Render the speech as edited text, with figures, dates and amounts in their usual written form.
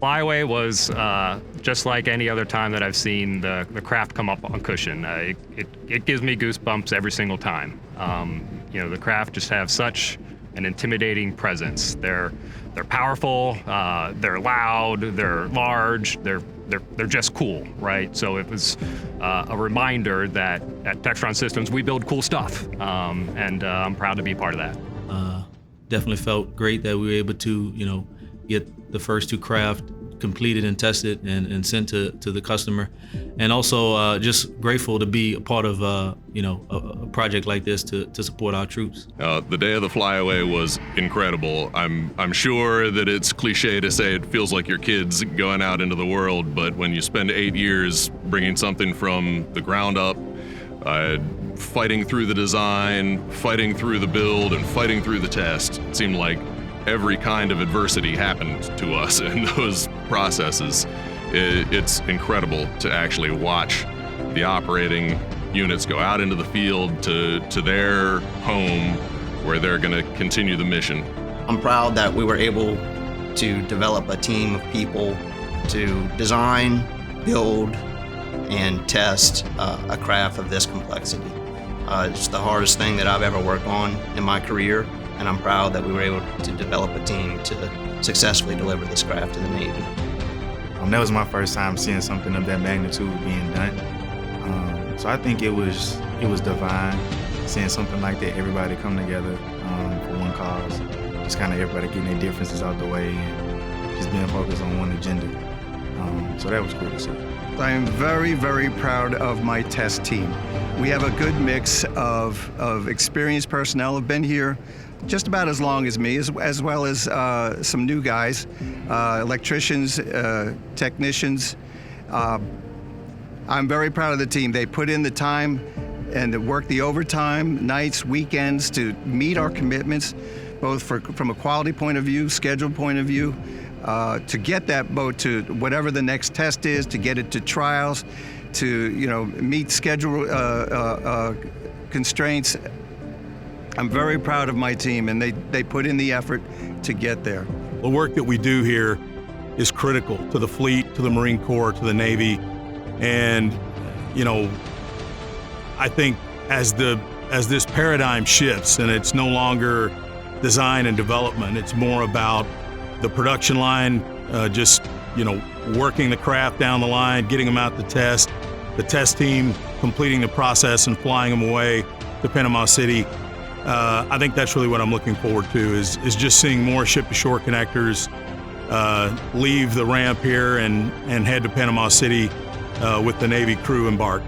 Flyaway was just like any other time that I've seen the craft come up on cushion. It gives me goosebumps every single time. The craft just have such an intimidating presence. They're powerful, they're loud, they're large, they're just cool, right? So it was a reminder that at Textron Systems we build cool stuff, and I'm proud to be part of that. Definitely felt great that we were able to, get the first two craft completed and tested and sent to the customer, and also just grateful to be a part of a project like this to support our troops. The day of the Flyaway was incredible. I'm sure that it's cliche to say it feels like your kids going out into the world, but when you spend 8 years bringing something from the ground up, fighting through the design, fighting through the build, and fighting through the test, it seemed like every kind of adversity happened to us in those processes. It's incredible to actually watch the operating units go out into the field to their home where they're going to continue the mission. I'm proud that we were able to develop a team of people to design, build, and test a craft of this complexity. It's the hardest thing that I've ever worked on in my career, and I'm proud that we were able to develop a team to successfully deliver this craft to the Navy. That was my first time seeing something of that magnitude being done. So I think it was divine, seeing something like that, everybody come together for one cause, just kind of everybody getting their differences out the way and just being focused on one agenda. So that was cool to see. I am very, very proud of my test team. We have a good mix of experienced personnel who have been here just about as long as me, as well as some new guys, electricians, technicians. I'm very proud of the team. They put in the time and work the overtime, nights, weekends to meet our commitments, both from a quality point of view, schedule point of view, to get that boat to whatever the next test is, to get it to trials, to meet schedule constraints. I'm very proud of my team, and they put in the effort to get there. The work that we do here is critical to the fleet, to the Marine Corps, to the Navy, and I think as this paradigm shifts and it's no longer design and development, it's more about the production line, working the craft down the line, getting them out to test, the test team completing the process and flying them away to Panama City. I think that's really what I'm looking forward to is just seeing more ship-to-shore connectors leave the ramp here and head to Panama City with the Navy crew embarked.